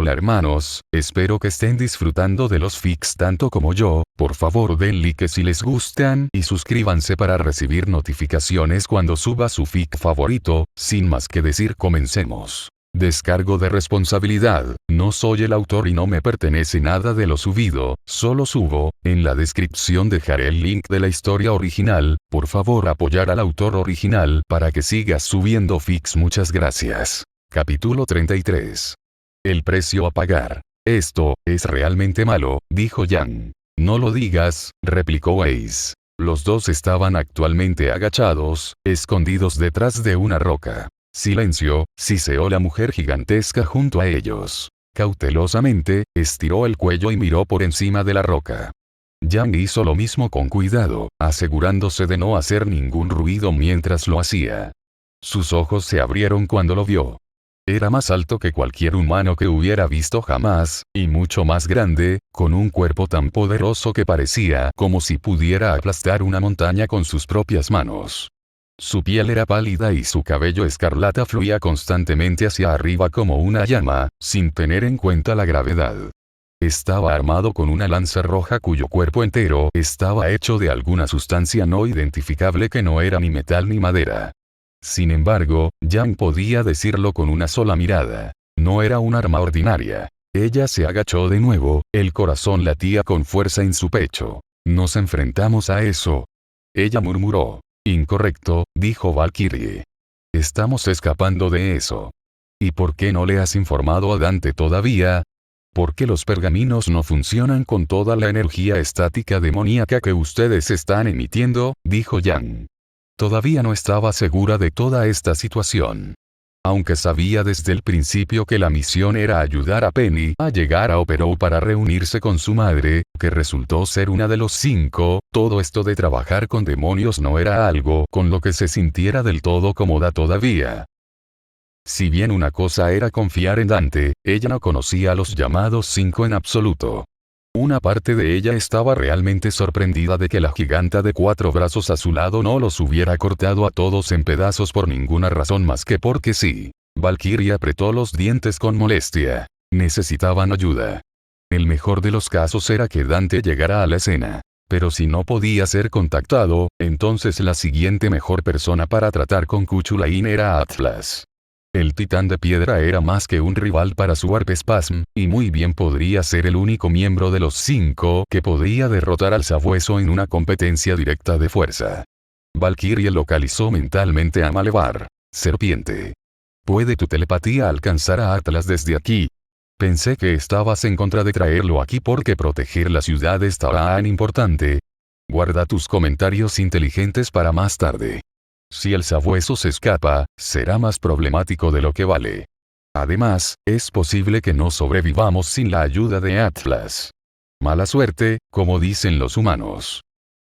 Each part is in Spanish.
Hola hermanos, espero que estén disfrutando de los fics tanto como yo. Por favor den like si les gustan y suscríbanse para recibir notificaciones cuando suba su fic favorito. Sin más que decir, comencemos. Descargo de responsabilidad, no soy el autor y no me pertenece nada de lo subido, solo subo. En la descripción dejaré el link de la historia original. Por favor apoyar al autor original para que siga subiendo fics. Muchas gracias. Capítulo 33. El precio a pagar. Esto es realmente malo, dijo Yang. No lo digas, replicó Ace. Los dos estaban actualmente agachados, escondidos detrás de una roca. Silencio, siseó la mujer gigantesca junto a ellos. Cautelosamente, estiró el cuello y miró por encima de la roca. Yang hizo lo mismo con cuidado, asegurándose de no hacer ningún ruido mientras lo hacía. Sus ojos se abrieron cuando lo vio. Era más alto que cualquier humano que hubiera visto jamás, y mucho más grande, con un cuerpo tan poderoso que parecía como si pudiera aplastar una montaña con sus propias manos. Su piel era pálida y su cabello escarlata fluía constantemente hacia arriba como una llama, sin tener en cuenta la gravedad. Estaba armado con una lanza roja cuyo cuerpo entero estaba hecho de alguna sustancia no identificable que no era ni metal ni madera. Sin embargo, Yang podía decirlo con una sola mirada. No era un arma ordinaria. Ella se agachó de nuevo, el corazón latía con fuerza en su pecho. Nos enfrentamos a eso. Ella murmuró. Incorrecto, dijo Valkyrie. Estamos escapando de eso. ¿Y por qué no le has informado a Dante todavía? ¿Por qué los pergaminos no funcionan con toda la energía estática demoníaca que ustedes están emitiendo? Dijo Yang. Todavía no estaba segura de toda esta situación. Aunque sabía desde el principio que la misión era ayudar a Penny a llegar a Operou para reunirse con su madre, que resultó ser una de los 5, todo esto de trabajar con demonios no era algo con lo que se sintiera del todo cómoda todavía. Si bien una cosa era confiar en Dante, ella no conocía a los llamados 5 en absoluto. Una parte de ella estaba realmente sorprendida de que la giganta de 4 brazos a su lado no los hubiera cortado a todos en pedazos por ninguna razón más que porque sí. Valkyrie apretó los dientes con molestia. Necesitaban ayuda. El mejor de los casos era que Dante llegara a la escena. Pero si no podía ser contactado, entonces la siguiente mejor persona para tratar con Kuchulain era Atlas. El titán de piedra era más que un rival para su Warp Spasm, y muy bien podría ser el único miembro de los 5 que podía derrotar al sabueso en una competencia directa de fuerza. Valkyrie localizó mentalmente a Malevar. Serpiente. ¿Puede tu telepatía alcanzar a Atlas desde aquí? Pensé que estabas en contra de traerlo aquí porque proteger la ciudad es tan importante. Guarda tus comentarios inteligentes para más tarde. Si el sabueso se escapa, será más problemático de lo que vale. Además, es posible que no sobrevivamos sin la ayuda de Atlas. Mala suerte, como dicen los humanos.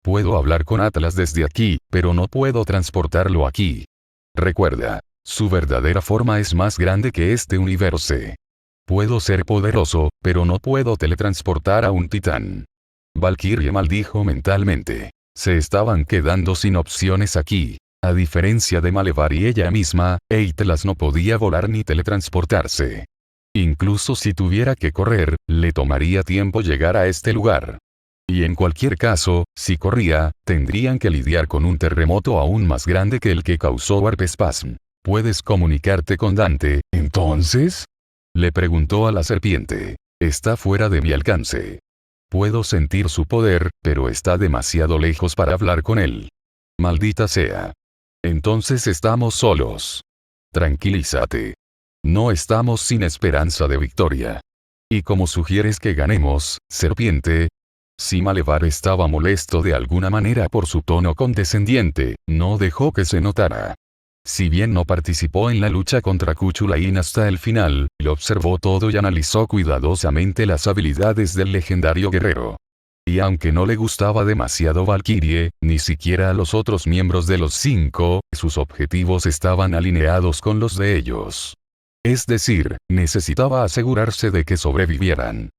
Puedo hablar con Atlas desde aquí, pero no puedo transportarlo aquí. Recuerda, su verdadera forma es más grande que este universo. Puedo ser poderoso, pero no puedo teletransportar a un titán. Valkyrie maldijo mentalmente. Se estaban quedando sin opciones aquí. A diferencia de Malevar y ella misma, Atlas no podía volar ni teletransportarse. Incluso si tuviera que correr, le tomaría tiempo llegar a este lugar. Y en cualquier caso, si corría, tendrían que lidiar con un terremoto aún más grande que el que causó Warp Spasm. ¿Puedes comunicarte con Dante, entonces? Le preguntó a la serpiente. Está fuera de mi alcance. Puedo sentir su poder, pero está demasiado lejos para hablar con él. Maldita sea. Entonces estamos solos. Tranquilízate. No estamos sin esperanza de victoria. ¿Y cómo sugieres que ganemos, serpiente? Si Malevar estaba molesto de alguna manera por su tono condescendiente, no dejó que se notara. Si bien no participó en la lucha contra Kuchulain hasta el final, lo observó todo y analizó cuidadosamente las habilidades del legendario guerrero. Y aunque no le gustaba demasiado Valkyrie, ni siquiera a los otros miembros de los 5, sus objetivos estaban alineados con los de ellos. Es decir, necesitaba asegurarse de que sobrevivieran.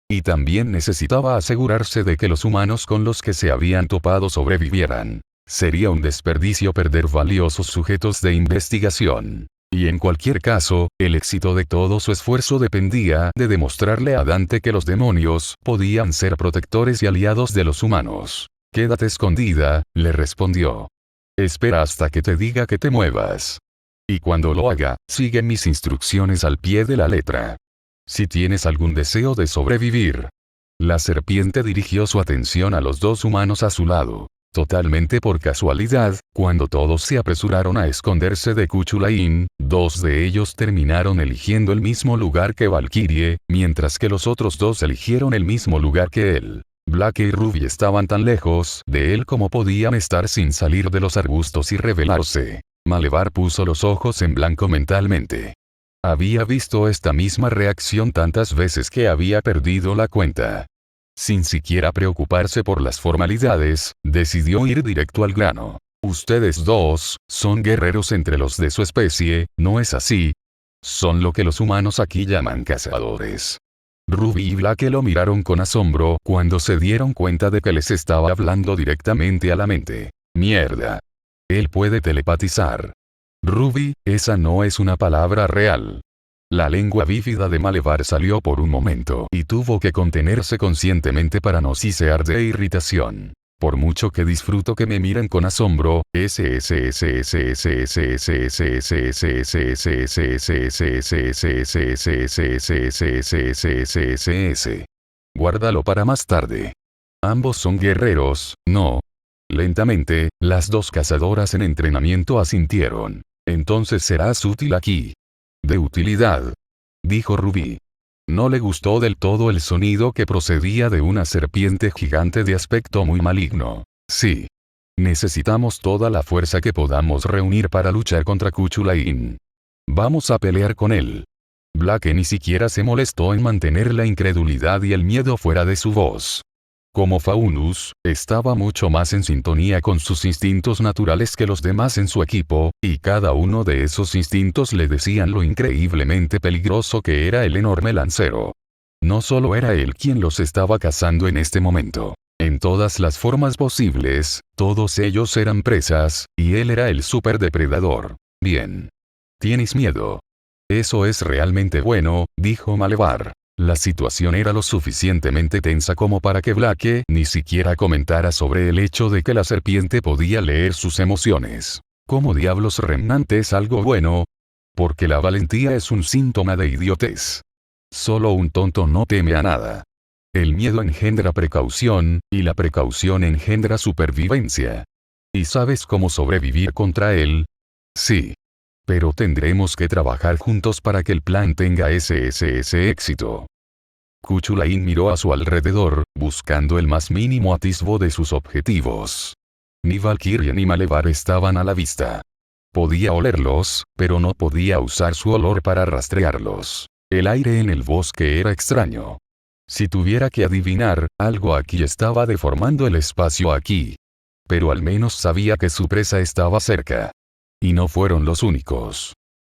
Y también necesitaba asegurarse de que los humanos con los que se habían topado sobrevivieran. Sería un desperdicio perder valiosos sujetos de investigación. Y en cualquier caso, el éxito de todo su esfuerzo dependía de demostrarle a Dante que los demonios podían ser protectores y aliados de los humanos. Quédate escondida, le respondió. Espera hasta que te diga que te muevas. Y cuando lo haga, sigue mis instrucciones al pie de la letra. Si tienes algún deseo de sobrevivir. La serpiente dirigió su atención a los dos humanos a su lado. Totalmente por casualidad, cuando todos se apresuraron a esconderse de Kuchulain, dos de ellos terminaron eligiendo el mismo lugar que Valkyrie, mientras que los otros dos eligieron el mismo lugar que él. Blake y Ruby estaban tan lejos de él como podían estar sin salir de los arbustos y revelarse. Malevar puso los ojos en blanco mentalmente. Había visto esta misma reacción tantas veces que había perdido la cuenta. Sin siquiera preocuparse por las formalidades, decidió ir directo al grano. Ustedes dos, son guerreros entre los de su especie, ¿no es así? Son lo que los humanos aquí llaman cazadores. Ruby y Blake lo miraron con asombro cuando se dieron cuenta de que les estaba hablando directamente a la mente. Mierda. Él puede telepatizar. Ruby, esa no es una palabra real. La lengua bífida de Malevar salió por un momento y tuvo que contenerse conscientemente para no sisear de irritación. Por mucho que disfruto que me miren con asombro, guárdalo para más tarde. Ambos son guerreros, ¿no? Lentamente, las dos cazadoras en entrenamiento asintieron. Entonces serás útil aquí. De utilidad. Dijo Ruby. No le gustó del todo el sonido que procedía de una serpiente gigante de aspecto muy maligno. Sí. Necesitamos toda la fuerza que podamos reunir para luchar contra Kuchulain. Vamos a pelear con él. Blake ni siquiera se molestó en mantener la incredulidad y el miedo fuera de su voz. Como Faunus, estaba mucho más en sintonía con sus instintos naturales que los demás en su equipo, y cada uno de esos instintos le decían lo increíblemente peligroso que era el enorme lancero. No solo era él quien los estaba cazando en este momento. En todas las formas posibles, todos ellos eran presas, y él era el superdepredador. Bien. ¿Tienes miedo? Eso es realmente bueno, dijo Malevar. La situación era lo suficientemente tensa como para que Blake ni siquiera comentara sobre el hecho de que la serpiente podía leer sus emociones. ¿Cómo diablos Remnant es algo bueno? Porque la valentía es un síntoma de idiotez. Solo un tonto no teme a nada. El miedo engendra precaución, y la precaución engendra supervivencia. ¿Y sabes cómo sobrevivir contra él? Sí. Pero tendremos que trabajar juntos para que el plan tenga ese éxito. Kuchulain miró a su alrededor, buscando el más mínimo atisbo de sus objetivos. Ni Valkyrie ni Malevar estaban a la vista. Podía olerlos, pero no podía usar su olor para rastrearlos. El aire en el bosque era extraño. Si tuviera que adivinar, algo aquí estaba deformando el espacio aquí. Pero al menos sabía que su presa estaba cerca. Y no fueron los únicos.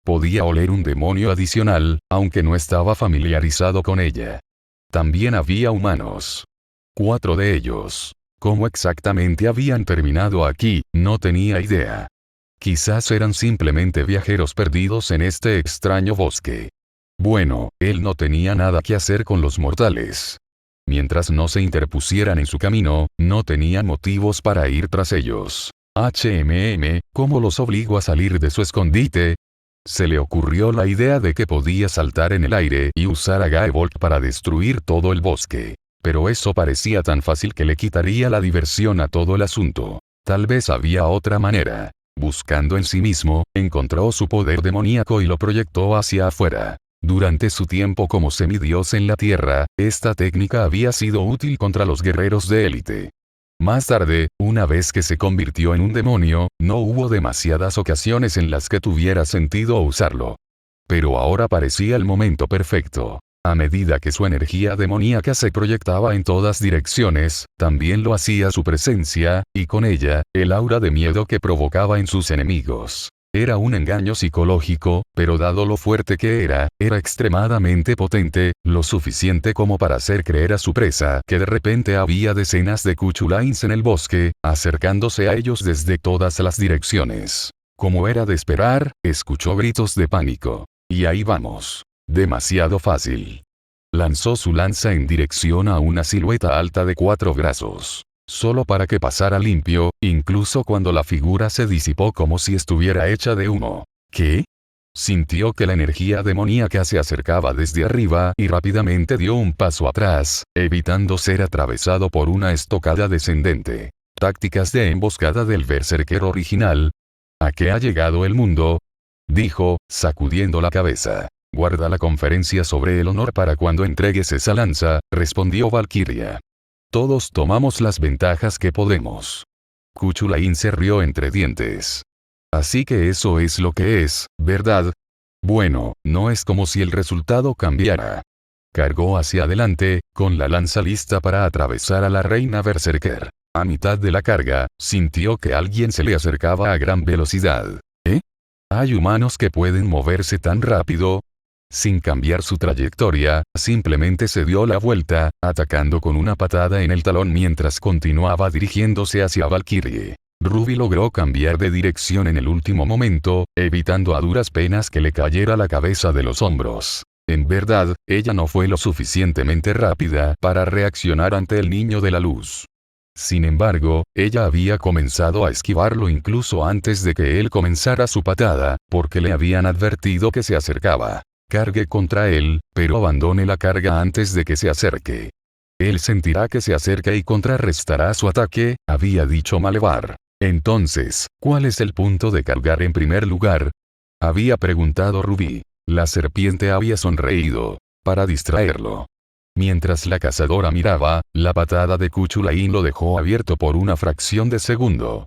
Podía oler un demonio adicional, aunque no estaba familiarizado con ella. También había humanos. 4 de ellos. ¿Cómo exactamente habían terminado aquí? No tenía idea. Quizás eran simplemente viajeros perdidos en este extraño bosque. Bueno, él no tenía nada que hacer con los mortales. Mientras no se interpusieran en su camino, no tenía motivos para ir tras ellos. ¿Cómo los obligó a salir de su escondite? Se le ocurrió la idea de que podía saltar en el aire y usar a Gaevolt para destruir todo el bosque. Pero eso parecía tan fácil que le quitaría la diversión a todo el asunto. Tal vez había otra manera. Buscando en sí mismo, encontró su poder demoníaco y lo proyectó hacia afuera. Durante su tiempo como semidios en la Tierra, esta técnica había sido útil contra los guerreros de élite. Más tarde, una vez que se convirtió en un demonio, no hubo demasiadas ocasiones en las que tuviera sentido usarlo. Pero ahora parecía el momento perfecto. A medida que su energía demoníaca se proyectaba en todas direcciones, también lo hacía su presencia, y con ella, el aura de miedo que provocaba en sus enemigos. Era un engaño psicológico, pero dado lo fuerte que era extremadamente potente, lo suficiente como para hacer creer a su presa que de repente había decenas de Kuchulains en el bosque, acercándose a ellos desde todas las direcciones. Como era de esperar, escuchó gritos de pánico. Y ahí vamos. Demasiado fácil. Lanzó su lanza en dirección a una silueta alta de 4 brazos. Solo para que pasara limpio, incluso cuando la figura se disipó como si estuviera hecha de humo. ¿Qué? Sintió que la energía demoníaca se acercaba desde arriba y rápidamente dio un paso atrás, evitando ser atravesado por una estocada descendente. Tácticas de emboscada del berserker original. ¿A qué ha llegado el mundo? Dijo, sacudiendo la cabeza. Guarda la conferencia sobre el honor para cuando entregues esa lanza, respondió Valkyria. Todos tomamos las ventajas que podemos. Kuchulain se rió entre dientes. Así que eso es lo que es, ¿verdad? Bueno, no es como si el resultado cambiara. Cargó hacia adelante, con la lanza lista para atravesar a la reina berserker. A mitad de la carga, sintió que alguien se le acercaba a gran velocidad. ¿Eh? ¿Hay humanos que pueden moverse tan rápido? Sin cambiar su trayectoria, simplemente se dio la vuelta, atacando con una patada en el talón mientras continuaba dirigiéndose hacia Valkyrie. Ruby logró cambiar de dirección en el último momento, evitando a duras penas que le cayera la cabeza de los hombros. En verdad, ella no fue lo suficientemente rápida para reaccionar ante el niño de la luz. Sin embargo, ella había comenzado a esquivarlo incluso antes de que él comenzara su patada, porque le habían advertido que se acercaba. Cargue contra él, pero abandone la carga antes de que se acerque. Él sentirá que se acerca y contrarrestará su ataque, había dicho Malevar. Entonces, ¿cuál es el punto de cargar en primer lugar? Había preguntado Ruby. La serpiente había sonreído. Para distraerlo. Mientras la cazadora miraba, la patada de Kuchulain lo dejó abierto por una fracción de segundo.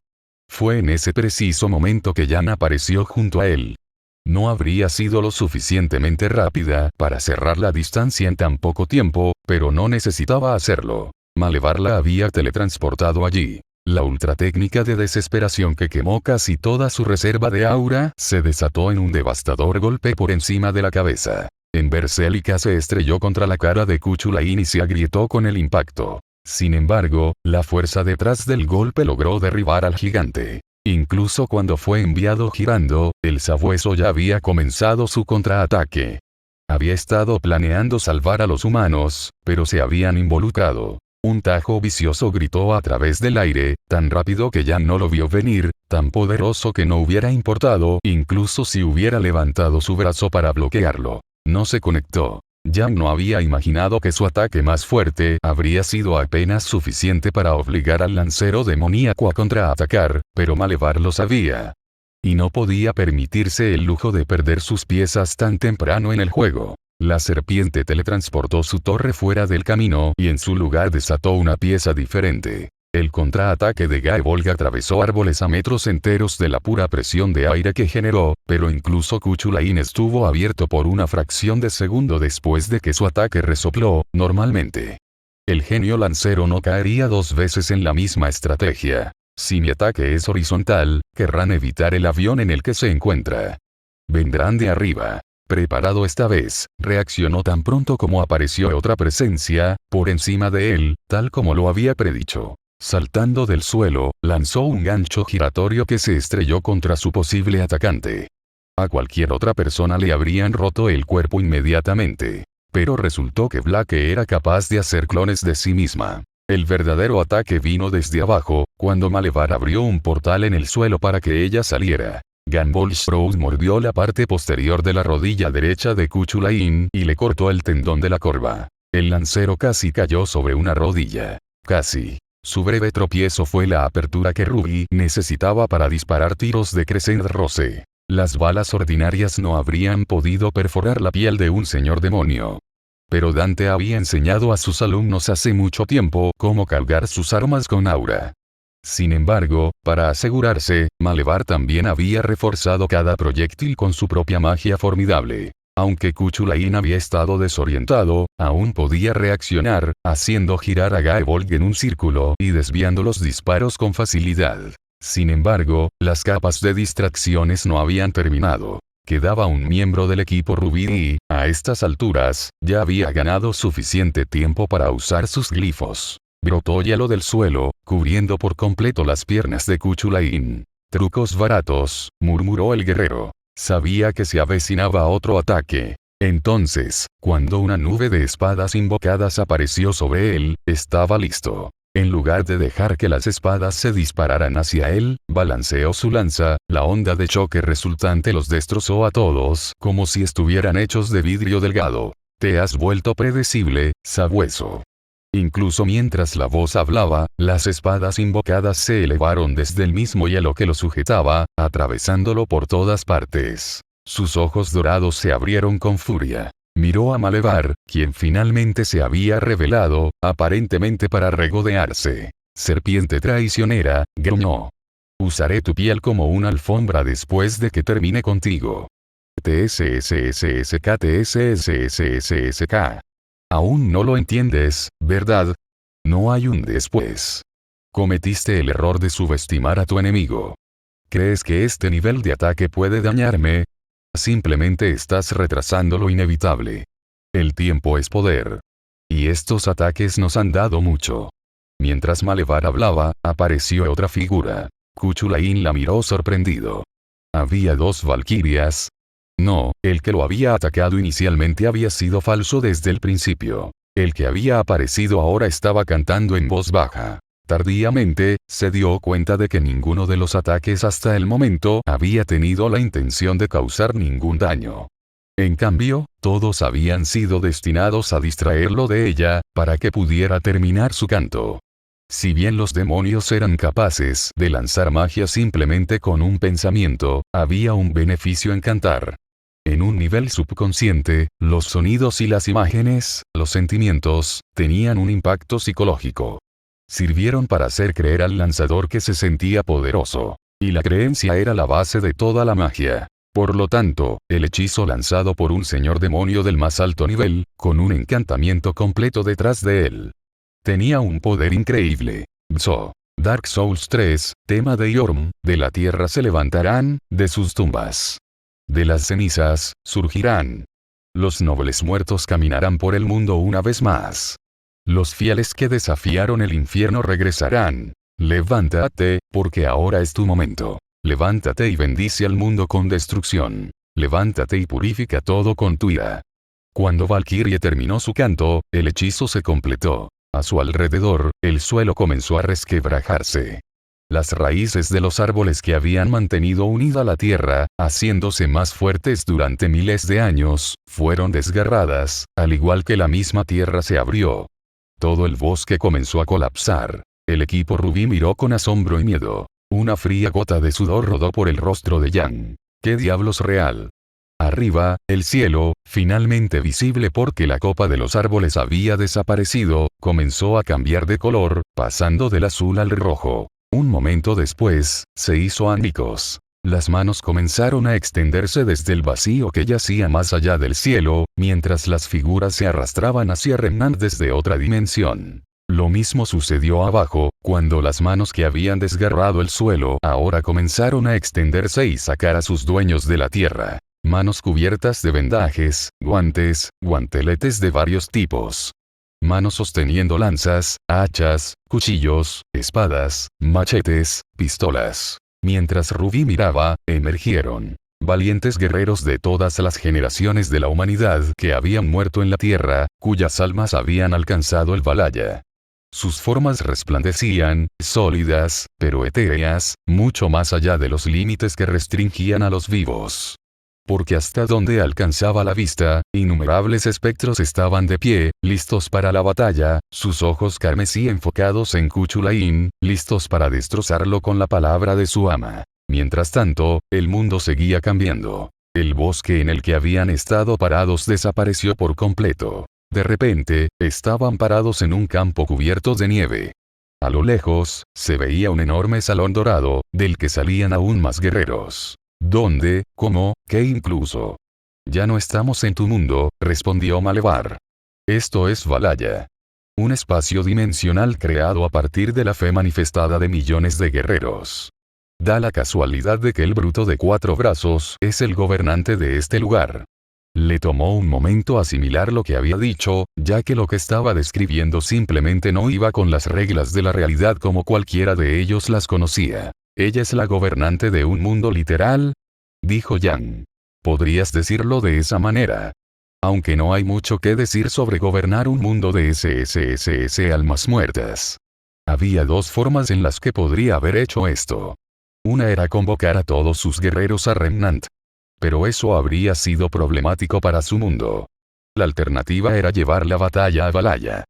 Fue en ese preciso momento que Yan apareció junto a él. No habría sido lo suficientemente rápida para cerrar la distancia en tan poco tiempo, pero no necesitaba hacerlo. Malevar la había teletransportado allí. La ultratécnica de desesperación que quemó casi toda su reserva de aura se desató en un devastador golpe por encima de la cabeza. En Berserker se estrelló contra la cara de Kuchulain y se agrietó con el impacto. Sin embargo, la fuerza detrás del golpe logró derribar al gigante. Incluso cuando fue enviado girando, el sabueso ya había comenzado su contraataque. Había estado planeando salvar a los humanos, pero se habían involucrado. Un tajo vicioso gritó a través del aire, tan rápido que ya no lo vio venir, tan poderoso que no hubiera importado incluso si hubiera levantado su brazo para bloquearlo. No se conectó. Yang no había imaginado que su ataque más fuerte habría sido apenas suficiente para obligar al lancero demoníaco a contraatacar, pero Malevar lo sabía. Y no podía permitirse el lujo de perder sus piezas tan temprano en el juego. La serpiente teletransportó su torre fuera del camino y en su lugar desató una pieza diferente. El contraataque de Gaebolg atravesó árboles a metros enteros de la pura presión de aire que generó, pero incluso Kuchulain estuvo abierto por una fracción de segundo después de que su ataque resopló, normalmente. El genio lancero no caería 2 veces en la misma estrategia. Si mi ataque es horizontal, querrán evitar el avión en el que se encuentra. Vendrán de arriba. Preparado esta vez, reaccionó tan pronto como apareció otra presencia, por encima de él, tal como lo había predicho. Saltando del suelo, lanzó un gancho giratorio que se estrelló contra su posible atacante. A cualquier otra persona le habrían roto el cuerpo inmediatamente. Pero resultó que Black era capaz de hacer clones de sí misma. El verdadero ataque vino desde abajo, cuando Malevar abrió un portal en el suelo para que ella saliera. Gambolsprose mordió la parte posterior de la rodilla derecha de Kuchulain y le cortó el tendón de la corva. El lancero casi cayó sobre una rodilla. Casi. Su breve tropiezo fue la apertura que Ruby necesitaba para disparar tiros de Crescent Rose. Las balas ordinarias no habrían podido perforar la piel de un señor demonio. Pero Dante había enseñado a sus alumnos hace mucho tiempo cómo cargar sus armas con aura. Sin embargo, para asegurarse, Malevar también había reforzado cada proyectil con su propia magia formidable. Aunque Kuchulain había estado desorientado, aún podía reaccionar, haciendo girar a Gaebolg en un círculo y desviando los disparos con facilidad. Sin embargo, las capas de distracciones no habían terminado. Quedaba un miembro del equipo Ruby y, a estas alturas, ya había ganado suficiente tiempo para usar sus glifos. Brotó hielo del suelo, cubriendo por completo las piernas de Kuchulain. Trucos baratos, murmuró el guerrero. Sabía que se avecinaba otro ataque. Entonces, cuando una nube de espadas invocadas apareció sobre él, estaba listo. En lugar de dejar que las espadas se dispararan hacia él, balanceó su lanza, la onda de choque resultante los destrozó a todos, como si estuvieran hechos de vidrio delgado. Te has vuelto predecible, sabueso. Incluso mientras la voz hablaba, las espadas invocadas se elevaron desde el mismo hielo que lo sujetaba, atravesándolo por todas partes. Sus ojos dorados se abrieron con furia. Miró a Malevar, quien finalmente se había revelado, aparentemente para regodearse. Serpiente traicionera, gruñó. Usaré tu piel como una alfombra después de que termine contigo. TSSSSK TSSSSK. Aún no lo entiendes, ¿verdad? No hay un después. Cometiste el error de subestimar a tu enemigo. ¿Crees que este nivel de ataque puede dañarme? Simplemente estás retrasando lo inevitable. El tiempo es poder. Y estos ataques nos han dado mucho. Mientras Malevar hablaba, apareció otra figura. Kuchulain la miró sorprendido. ¿Había dos valquirias? No, el que lo había atacado inicialmente había sido falso desde el principio. El que había aparecido ahora estaba cantando en voz baja. Tardíamente, se dio cuenta de que ninguno de los ataques hasta el momento había tenido la intención de causar ningún daño. En cambio, todos habían sido destinados a distraerlo de ella, para que pudiera terminar su canto. Si bien los demonios eran capaces de lanzar magia simplemente con un pensamiento, había un beneficio en cantar. En un nivel subconsciente, los sonidos y las imágenes, los sentimientos, tenían un impacto psicológico. Sirvieron para hacer creer al lanzador que se sentía poderoso. Y la creencia era la base de toda la magia. Por lo tanto, el hechizo lanzado por un señor demonio del más alto nivel, con un encantamiento completo detrás de él, tenía un poder increíble. Bzo. Dark Souls 3, tema de Yorm, de la tierra se levantarán, de sus tumbas. De las cenizas, surgirán. Los nobles muertos caminarán por el mundo una vez más. Los fieles que desafiaron el infierno regresarán. Levántate, porque ahora es tu momento. Levántate y bendice al mundo con destrucción. Levántate y purifica todo con tu ira. Cuando Valkyrie terminó su canto, el hechizo se completó. A su alrededor, el suelo comenzó a resquebrajarse. Las raíces de los árboles que habían mantenido unida la tierra, haciéndose más fuertes durante miles de años, fueron desgarradas, al igual que la misma tierra se abrió. Todo el bosque comenzó a colapsar. El equipo Rubí miró con asombro y miedo. Una fría gota de sudor rodó por el rostro de Yang. ¿Qué diablos real? Arriba, el cielo, finalmente visible porque la copa de los árboles había desaparecido, comenzó a cambiar de color, pasando del azul al rojo. Un momento después, se hizo añicos. Las manos comenzaron a extenderse desde el vacío que yacía más allá del cielo, mientras las figuras se arrastraban hacia Remnant desde otra dimensión. Lo mismo sucedió abajo, cuando las manos que habían desgarrado el suelo ahora comenzaron a extenderse y sacar a sus dueños de la tierra. Manos cubiertas de vendajes, guantes, guanteletes de varios tipos. Manos sosteniendo lanzas, hachas, cuchillos, espadas, machetes, pistolas. Mientras Rubí miraba, emergieron valientes guerreros de todas las generaciones de la humanidad que habían muerto en la tierra, cuyas almas habían alcanzado el Valhalla. Sus formas resplandecían, sólidas, pero etéreas, mucho más allá de los límites que restringían a los vivos. Porque hasta donde alcanzaba la vista, innumerables espectros estaban de pie, listos para la batalla, sus ojos carmesí enfocados en Kuchulain, listos para destrozarlo con la palabra de su ama. Mientras tanto, el mundo seguía cambiando. El bosque en el que habían estado parados desapareció por completo. De repente, estaban parados en un campo cubierto de nieve. A lo lejos, se veía un enorme salón dorado, del que salían aún más guerreros. ¿Dónde, cómo, qué incluso? Ya no estamos en tu mundo, respondió Malevar. Esto es Valhalla. Un espacio dimensional creado a partir de la fe manifestada de millones de guerreros. Da la casualidad de que el bruto de 4 brazos es el gobernante de este lugar. Le tomó un momento asimilar lo que había dicho, ya que lo que estaba describiendo simplemente no iba con las reglas de la realidad como cualquiera de ellos las conocía. ¿Ella es la gobernante de un mundo literal? Dijo Yang. Podrías decirlo de esa manera. Aunque no hay mucho que decir sobre gobernar un mundo de SSSS almas muertas. Había dos formas en las que podría haber hecho esto. Una era convocar a todos sus guerreros a Remnant. Pero eso habría sido problemático para su mundo. La alternativa era llevar la batalla a Valhalla.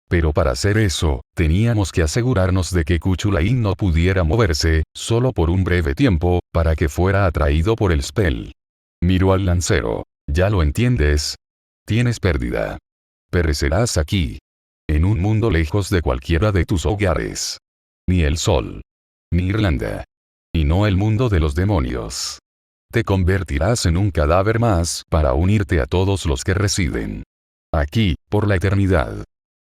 Pero para hacer eso, teníamos que asegurarnos de que Kuchulain no pudiera moverse, solo por un breve tiempo, para que fuera atraído por el spell. Miró al lancero. ¿Ya lo entiendes? Tienes pérdida. Perecerás aquí. En un mundo lejos de cualquiera de tus hogares. Ni el sol. Ni Irlanda. Y no el mundo de los demonios. Te convertirás en un cadáver más para unirte a todos los que residen aquí, por la eternidad.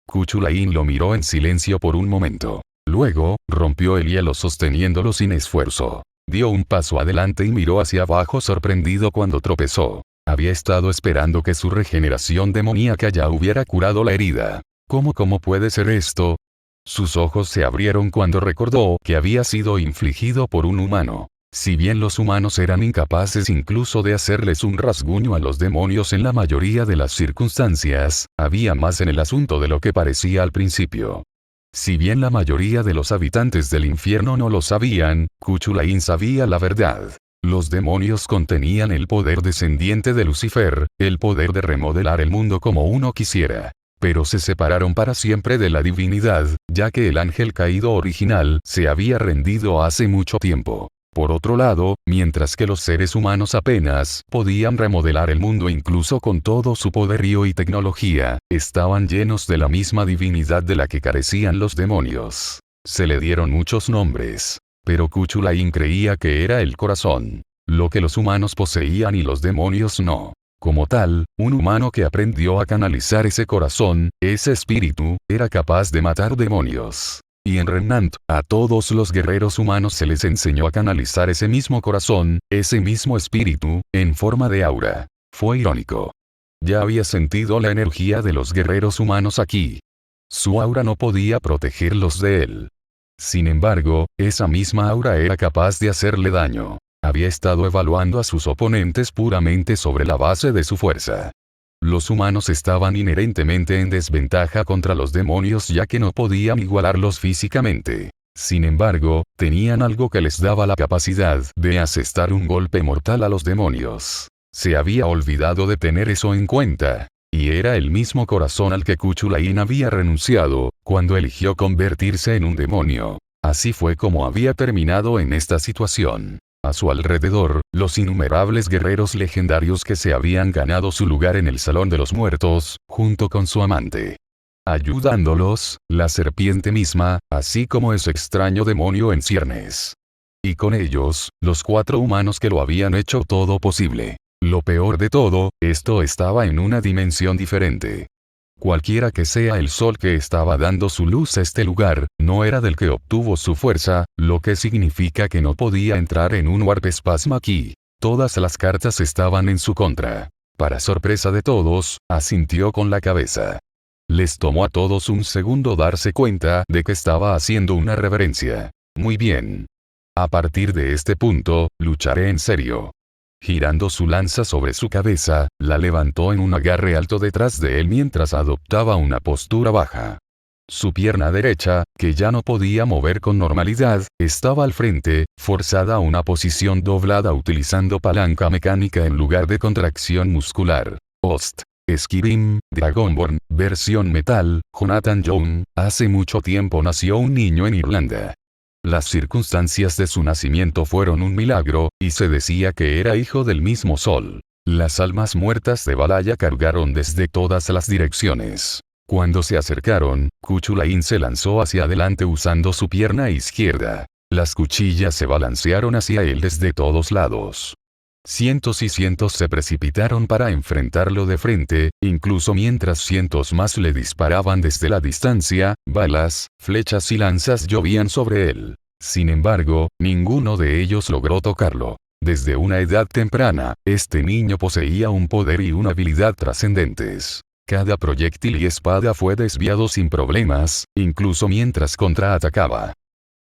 Kuchulain lo miró en silencio por un momento. Luego, rompió el hielo sosteniéndolo sin esfuerzo. Dio un paso adelante y miró hacia abajo sorprendido cuando tropezó. Había estado esperando que su regeneración demoníaca ya hubiera curado la herida. ¿Cómo puede ser esto? Sus ojos se abrieron cuando recordó que había sido infligido por un humano. Si bien los humanos eran incapaces incluso de hacerles un rasguño a los demonios en la mayoría de las circunstancias, había más en el asunto de lo que parecía al principio. Si bien la mayoría de los habitantes del infierno no lo sabían, Kuchulain sabía la verdad. Los demonios contenían el poder descendiente de Lucifer, el poder de remodelar el mundo como uno quisiera. Pero se separaron para siempre de la divinidad, ya que el ángel caído original se había rendido hace mucho tiempo. Por otro lado, mientras que los seres humanos apenas podían remodelar el mundo incluso con todo su poderío y tecnología, estaban llenos de la misma divinidad de la que carecían los demonios. Se le dieron muchos nombres. Pero Kuchulain creía que era el corazón. Lo que los humanos poseían y los demonios no. Como tal, un humano que aprendió a canalizar ese corazón, ese espíritu, era capaz de matar demonios. Y en Remnant, a todos los guerreros humanos se les enseñó a canalizar ese mismo corazón, ese mismo espíritu, en forma de aura. Fue irónico. Ya había sentido la energía de los guerreros humanos aquí. Su aura no podía protegerlos de él. Sin embargo, esa misma aura era capaz de hacerle daño. Había estado evaluando a sus oponentes puramente sobre la base de su fuerza. Los humanos estaban inherentemente en desventaja contra los demonios ya que no podían igualarlos físicamente. Sin embargo, tenían algo que les daba la capacidad de asestar un golpe mortal a los demonios. Se había olvidado de tener eso en cuenta. Y era el mismo corazón al que Kuchulain había renunciado, cuando eligió convertirse en un demonio. Así fue como había terminado en esta situación. A su alrededor, los innumerables guerreros legendarios que se habían ganado su lugar en el Salón de los Muertos, junto con su amante. Ayudándolos, la serpiente misma, así como ese extraño demonio en ciernes. Y con ellos, los 4 humanos que lo habían hecho todo posible. Lo peor de todo, esto estaba en una dimensión diferente. Cualquiera que sea el sol que estaba dando su luz a este lugar, no era del que obtuvo su fuerza, lo que significa que no podía entrar en un Warp Spasm aquí. Todas las cartas estaban en su contra. Para sorpresa de todos, asintió con la cabeza. Les tomó a todos un segundo darse cuenta de que estaba haciendo una reverencia. Muy bien. A partir de este punto, lucharé en serio. Girando su lanza sobre su cabeza, la levantó en un agarre alto detrás de él mientras adoptaba una postura baja. Su pierna derecha, que ya no podía mover con normalidad, estaba al frente, forzada a una posición doblada utilizando palanca mecánica en lugar de contracción muscular. Host. Skyrim, Dragonborn, versión metal, Jonathan Young. Hace mucho tiempo nació un niño en Irlanda. Las circunstancias de su nacimiento fueron un milagro, y se decía que era hijo del mismo sol. Las almas muertas de Valhalla cargaron desde todas las direcciones. Cuando se acercaron, Kuchulain se lanzó hacia adelante usando su pierna izquierda. Las cuchillas se balancearon hacia él desde todos lados. Cientos y cientos se precipitaron para enfrentarlo de frente, incluso mientras cientos más le disparaban desde la distancia, balas, flechas y lanzas llovían sobre él. Sin embargo, ninguno de ellos logró tocarlo. Desde una edad temprana, este niño poseía un poder y una habilidad trascendentes. Cada proyectil y espada fue desviado sin problemas, incluso mientras contraatacaba.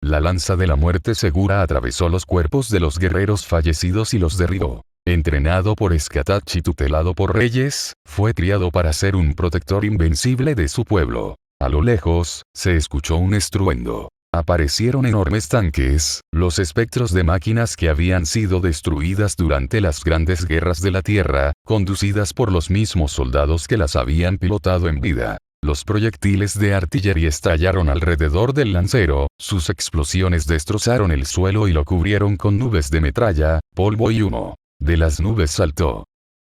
La lanza de la muerte segura atravesó los cuerpos de los guerreros fallecidos y los derribó. Entrenado por Scatach y tutelado por reyes, fue criado para ser un protector invencible de su pueblo. A lo lejos, se escuchó un estruendo. Aparecieron enormes tanques, los espectros de máquinas que habían sido destruidas durante las grandes guerras de la Tierra, conducidas por los mismos soldados que las habían pilotado en vida. Los proyectiles de artillería estallaron alrededor del lancero, sus explosiones destrozaron el suelo y lo cubrieron con nubes de metralla, polvo y humo. De las nubes saltó.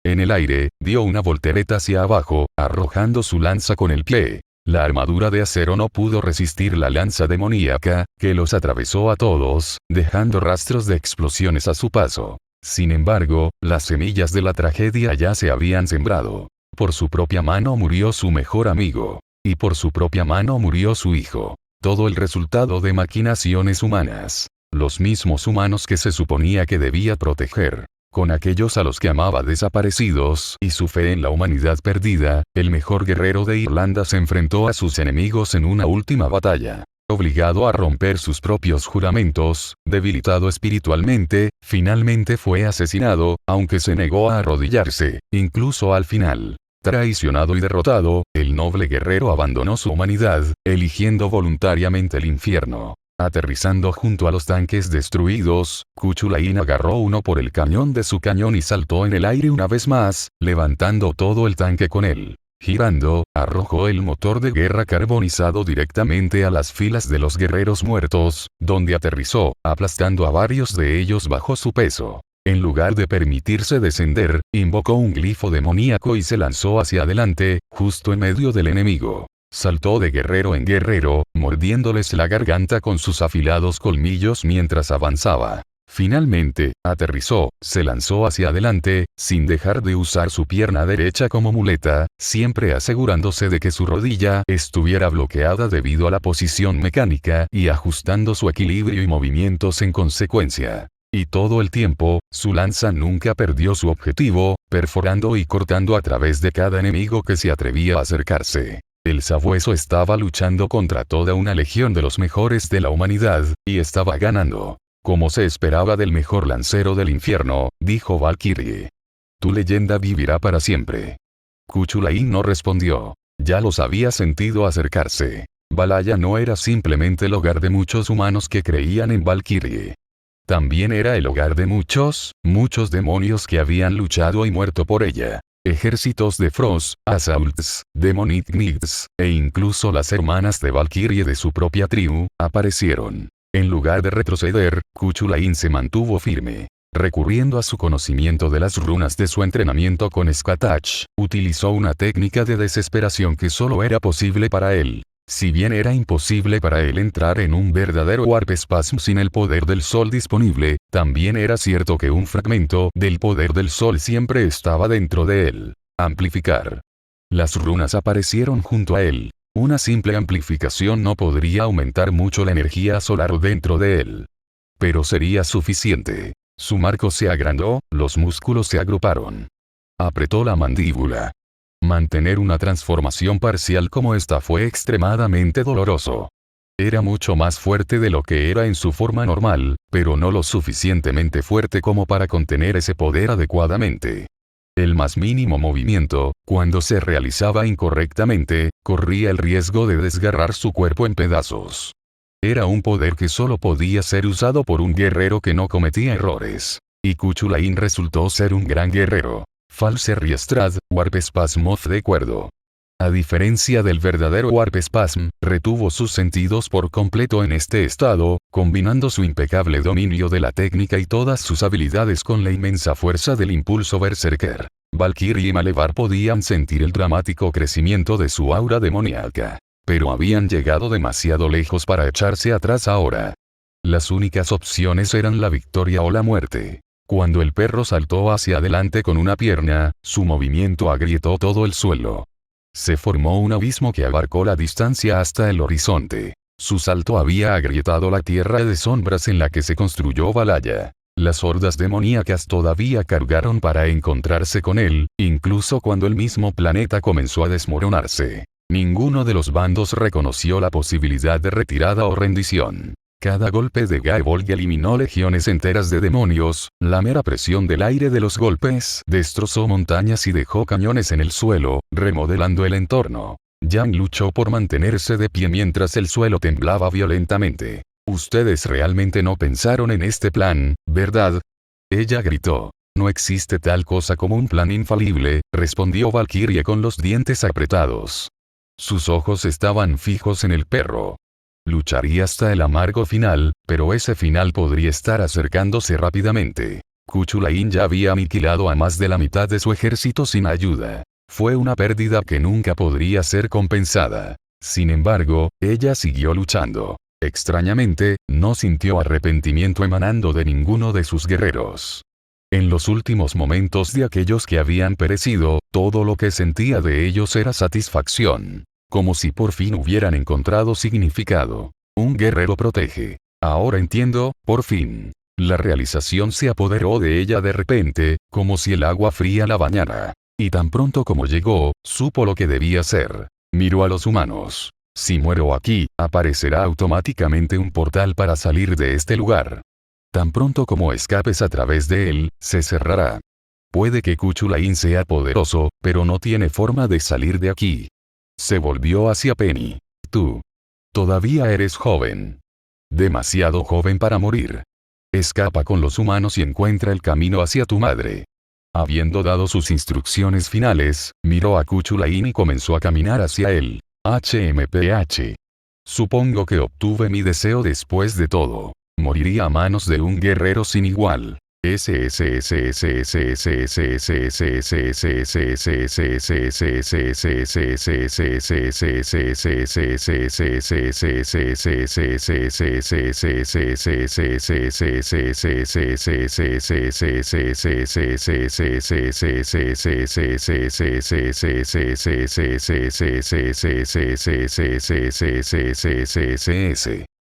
En el aire, dio una voltereta hacia abajo, arrojando su lanza con el pie. La armadura de acero no pudo resistir la lanza demoníaca, que los atravesó a todos, dejando rastros de explosiones a su paso. Sin embargo, las semillas de la tragedia ya se habían sembrado. Por su propia mano murió su mejor amigo. Y por su propia mano murió su hijo. Todo el resultado de maquinaciones humanas. Los mismos humanos que se suponía que debía proteger. Con aquellos a los que amaba desaparecidos y su fe en la humanidad perdida, el mejor guerrero de Irlanda se enfrentó a sus enemigos en una última batalla. Obligado a romper sus propios juramentos, debilitado espiritualmente, finalmente fue asesinado, aunque se negó a arrodillarse, incluso al final. Traicionado y derrotado, el noble guerrero abandonó su humanidad, eligiendo voluntariamente el infierno. Aterrizando junto a los tanques destruidos, Cuchulainn agarró uno por el cañón de su cañón y saltó en el aire una vez más, levantando todo el tanque con él. Girando, arrojó el motor de guerra carbonizado directamente a las filas de los guerreros muertos, donde aterrizó, aplastando a varios de ellos bajo su peso. En lugar de permitirse descender, invocó un glifo demoníaco y se lanzó hacia adelante, justo en medio del enemigo. Saltó de guerrero en guerrero, mordiéndoles la garganta con sus afilados colmillos mientras avanzaba. Finalmente, aterrizó, se lanzó hacia adelante, sin dejar de usar su pierna derecha como muleta, siempre asegurándose de que su rodilla estuviera bloqueada debido a la posición mecánica y ajustando su equilibrio y movimientos en consecuencia. Y todo el tiempo, su lanza nunca perdió su objetivo, perforando y cortando a través de cada enemigo que se atrevía a acercarse. El sabueso estaba luchando contra toda una legión de los mejores de la humanidad, y estaba ganando. Como se esperaba del mejor lancero del infierno, dijo Valkyrie. Tu leyenda vivirá para siempre. Cuchulainn no respondió. Ya los había sentido acercarse. Valhalla no era simplemente el hogar de muchos humanos que creían en Valkyrie. También era el hogar de muchos demonios que habían luchado y muerto por ella. Ejércitos de Frost, Assaults, Demonic e incluso las hermanas de Valkyrie de su propia tribu, aparecieron. En lugar de retroceder, Cuchulainn se mantuvo firme. Recurriendo a su conocimiento de las runas de su entrenamiento con Scatach, utilizó una técnica de desesperación que solo era posible para él. Si bien era imposible para él entrar en un verdadero Warp Spasm sin el poder del sol disponible, también era cierto que un fragmento del poder del sol siempre estaba dentro de él. Amplificar. Las runas aparecieron junto a él. Una simple amplificación no podría aumentar mucho la energía solar dentro de él. Pero sería suficiente. Su marco se agrandó, los músculos se agruparon. Apretó la mandíbula. Mantener una transformación parcial como esta fue extremadamente doloroso. Era mucho más fuerte de lo que era en su forma normal, pero no lo suficientemente fuerte como para contener ese poder adecuadamente. El más mínimo movimiento, cuando se realizaba incorrectamente, corría el riesgo de desgarrar su cuerpo en pedazos. Era un poder que solo podía ser usado por un guerrero que no cometía errores. Y Cuchulainn resultó ser un gran guerrero. Falser Riestrad, Warp Spasm de acuerdo. A diferencia del verdadero Warp Spasm, retuvo sus sentidos por completo en este estado, combinando su impecable dominio de la técnica y todas sus habilidades con la inmensa fuerza del impulso berserker. Valkyrie y Malevar podían sentir el dramático crecimiento de su aura demoníaca. Pero habían llegado demasiado lejos para echarse atrás ahora. Las únicas opciones eran la victoria o la muerte. Cuando el perro saltó hacia adelante con una pierna, su movimiento agrietó todo el suelo. Se formó un abismo que abarcó la distancia hasta el horizonte. Su salto había agrietado la tierra de sombras en la que se construyó Valhalla. Las hordas demoníacas todavía cargaron para encontrarse con él, incluso cuando el mismo planeta comenzó a desmoronarse. Ninguno de los bandos reconoció la posibilidad de retirada o rendición. Cada golpe de Gaebolg eliminó legiones enteras de demonios, la mera presión del aire de los golpes destrozó montañas y dejó cañones en el suelo, remodelando el entorno. Yang luchó por mantenerse de pie mientras el suelo temblaba violentamente. Ustedes realmente no pensaron en este plan, ¿verdad? Ella gritó. No existe tal cosa como un plan infalible, respondió Valkyrie con los dientes apretados. Sus ojos estaban fijos en el perro. Lucharía hasta el amargo final, pero ese final podría estar acercándose rápidamente. Kuchulain ya había aniquilado a más de la mitad de su ejército sin ayuda. Fue una pérdida que nunca podría ser compensada. Sin embargo, ella siguió luchando. Extrañamente, no sintió arrepentimiento emanando de ninguno de sus guerreros. En los últimos momentos de aquellos que habían perecido, todo lo que sentía de ellos era satisfacción. Como si por fin hubieran encontrado significado. Un guerrero protege. Ahora entiendo, por fin. La realización se apoderó de ella de repente, como si el agua fría la bañara. Y tan pronto como llegó, supo lo que debía hacer. Miró a los humanos. Si muero aquí, aparecerá automáticamente un portal para salir de este lugar. Tan pronto como escapes a través de él, se cerrará. Puede que Kuchulain sea poderoso, pero no tiene forma de salir de aquí. Se volvió hacia Penny. Tú. Todavía eres joven. Demasiado joven para morir. Escapa con los humanos y encuentra el camino hacia tu madre. Habiendo dado sus instrucciones finales, miró a Kuchulain y comenzó a caminar hacia él. HMPH. Supongo que obtuve mi deseo después de todo. Moriría a manos de un guerrero sin igual.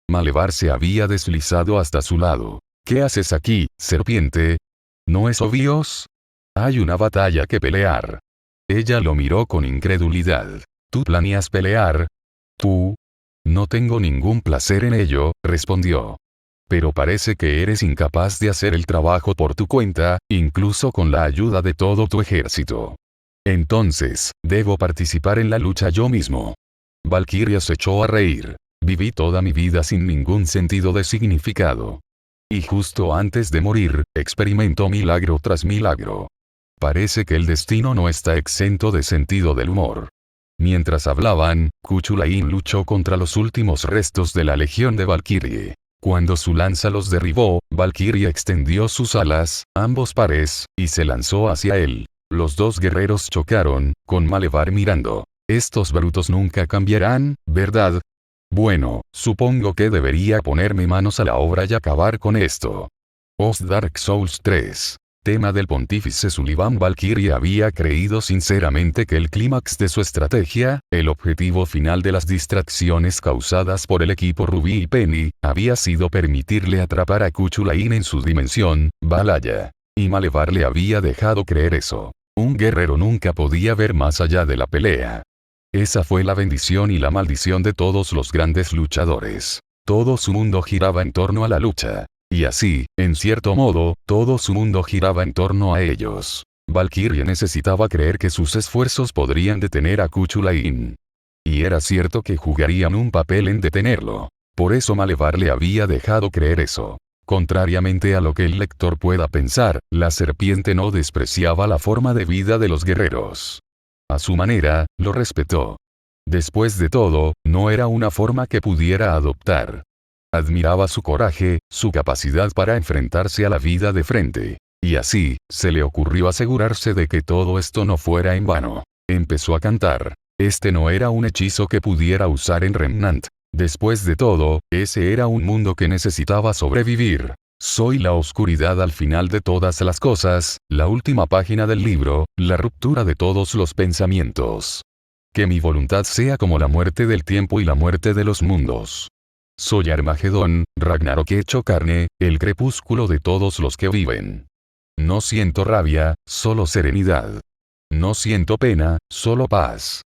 Malevar se había deslizado hasta su lado. ¿Qué haces aquí, serpiente? ¿No es obvio? Hay una batalla que pelear. Ella lo miró con incredulidad. ¿Tú planeas pelear? ¿Tú? No tengo ningún placer en ello, respondió. Pero parece que eres incapaz de hacer el trabajo por tu cuenta, incluso con la ayuda de todo tu ejército. Entonces, debo participar en la lucha yo mismo. Valkyria se echó a reír. Viví toda mi vida sin ningún sentido de significado. Y justo antes de morir, experimentó milagro tras milagro. Parece que el destino no está exento de sentido del humor. Mientras hablaban, Kuchulain luchó contra los últimos restos de la legión de Valkyrie. Cuando su lanza los derribó, Valkyrie extendió sus alas, ambos pares, y se lanzó hacia él. Los dos guerreros chocaron, con Malevar mirando. Estos brutos nunca cambiarán, ¿verdad? Bueno, supongo que debería ponerme manos a la obra y acabar con esto. Post Dark Souls 3. Tema del pontífice Sullivan. Valkyrie había creído sinceramente que el clímax de su estrategia, el objetivo final de las distracciones causadas por el equipo Ruby y Penny, había sido permitirle atrapar a Kuchulain en su dimensión, Valhalla. Y Malevar le había dejado creer eso. Un guerrero nunca podía ver más allá de la pelea. Esa fue la bendición y la maldición de todos los grandes luchadores. Todo su mundo giraba en torno a la lucha. Y así, en cierto modo, todo su mundo giraba en torno a ellos. Valkyrie necesitaba creer que sus esfuerzos podrían detener a Kuchulain. Y era cierto que jugarían un papel en detenerlo. Por eso Malevar le había dejado creer eso. Contrariamente a lo que el lector pueda pensar, la serpiente no despreciaba la forma de vida de los guerreros. A su manera, lo respetó. Después de todo, no era una forma que pudiera adoptar. Admiraba su coraje, su capacidad para enfrentarse a la vida de frente. Y así, se le ocurrió asegurarse de que todo esto no fuera en vano. Empezó a cantar. Este no era un hechizo que pudiera usar en Remnant. Después de todo, ese era un mundo que necesitaba sobrevivir. Soy la oscuridad al final de todas las cosas, la última página del libro, la ruptura de todos los pensamientos. Que mi voluntad sea como la muerte del tiempo y la muerte de los mundos. Soy Armagedón, Ragnarok hecho carne, el crepúsculo de todos los que viven. No siento rabia, solo serenidad. No siento pena, solo paz.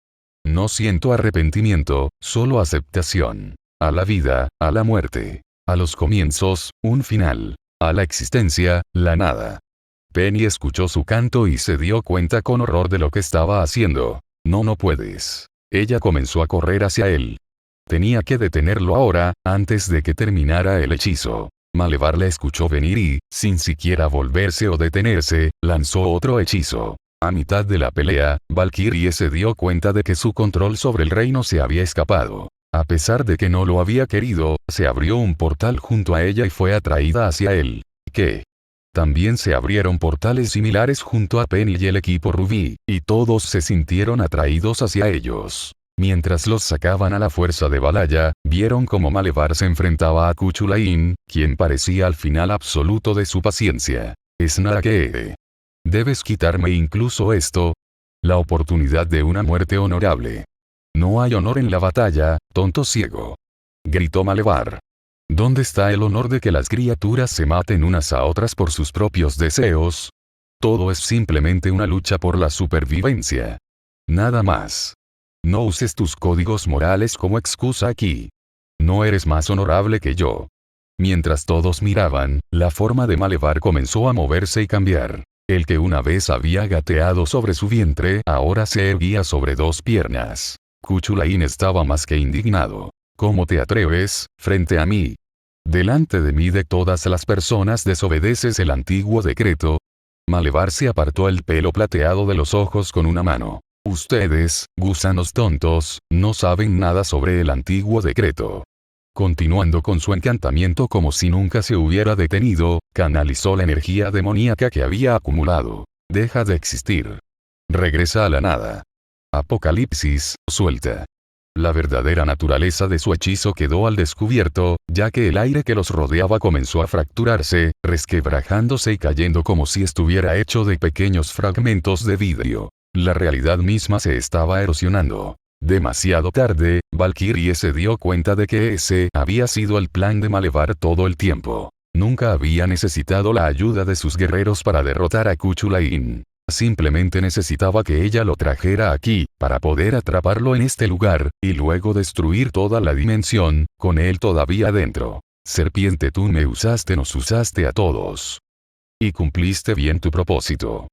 No siento arrepentimiento, solo aceptación. A la vida, a la muerte. A los comienzos, un final. A la existencia, la nada. Penny escuchó su canto y se dio cuenta con horror de lo que estaba haciendo. No puedes. Ella comenzó a correr hacia él. Tenía que detenerlo ahora, antes de que terminara el hechizo. Malevar le escuchó venir y, sin siquiera volverse o detenerse, lanzó otro hechizo. A mitad de la pelea, Valkyrie se dio cuenta de que su control sobre el reino se había escapado. A pesar de que no lo había querido, se abrió un portal junto a ella y fue atraída hacia él. ¿Qué? También se abrieron portales similares junto a Penny y el equipo Rubí, y todos se sintieron atraídos hacia ellos. Mientras los sacaban a la fuerza de Valhalla, vieron cómo Malevar se enfrentaba a Kuchulain, quien parecía al final absoluto de su paciencia. Es nada que... ¿Debes quitarme incluso esto? La oportunidad de una muerte honorable. No hay honor en la batalla, tonto ciego. Gritó Malevar. ¿Dónde está el honor de que las criaturas se maten unas a otras por sus propios deseos? Todo es simplemente una lucha por la supervivencia. Nada más. No uses tus códigos morales como excusa aquí. No eres más honorable que yo. Mientras todos miraban, la forma de Malevar comenzó a moverse y cambiar. El que una vez había gateado sobre su vientre ahora se erguía sobre dos piernas. Kuchulain estaba más que indignado. ¿Cómo te atreves, frente a mí? Delante de mí de todas las personas desobedeces el antiguo decreto. Malevar se apartó el pelo plateado de los ojos con una mano. Ustedes, gusanos tontos, no saben nada sobre el antiguo decreto. Continuando con su encantamiento como si nunca se hubiera detenido, canalizó la energía demoníaca que había acumulado. Deja de existir. Regresa a la nada. Apocalipsis, suelta. La verdadera naturaleza de su hechizo quedó al descubierto, ya que el aire que los rodeaba comenzó a fracturarse, resquebrajándose y cayendo como si estuviera hecho de pequeños fragmentos de vidrio. La realidad misma se estaba erosionando. Demasiado tarde, Valkyrie se dio cuenta de que ese había sido el plan de Malevar todo el tiempo. Nunca había necesitado la ayuda de sus guerreros para derrotar a Kuchulain. Simplemente necesitaba que ella lo trajera aquí, para poder atraparlo en este lugar, y luego destruir toda la dimensión, con él todavía dentro. Serpiente, tú me usaste, nos usaste a todos. Y cumpliste bien tu propósito.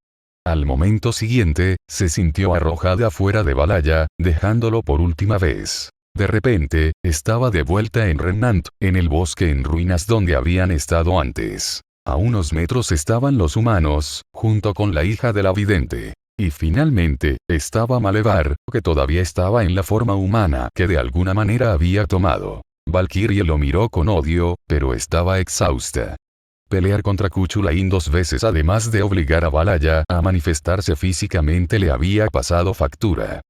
Al momento siguiente, se sintió arrojada afuera de Valhalla, dejándolo por última vez. De repente, estaba de vuelta en Remnant, en el bosque en ruinas donde habían estado antes. A unos metros estaban los humanos, junto con la hija de la vidente. Y finalmente, estaba Malevar, que todavía estaba en la forma humana que de alguna manera había tomado. Valkyrie lo miró con odio, pero estaba exhausta. Pelear contra Kuchulain 2 veces además de obligar a Valhalla a manifestarse físicamente le había pasado factura.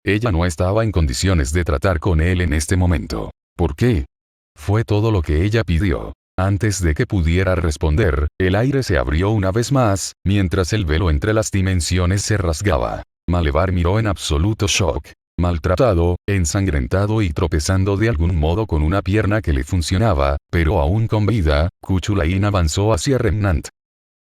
Ella no estaba en condiciones de tratar con él en este momento. ¿Por qué? Fue todo lo que ella pidió. Antes de que pudiera responder, el aire se abrió una vez más, mientras el velo entre las dimensiones se rasgaba. Malevar miró en absoluto shock. Maltratado, ensangrentado y tropezando de algún modo con una pierna que le funcionaba, pero aún con vida, Kuchulain avanzó hacia Remnant,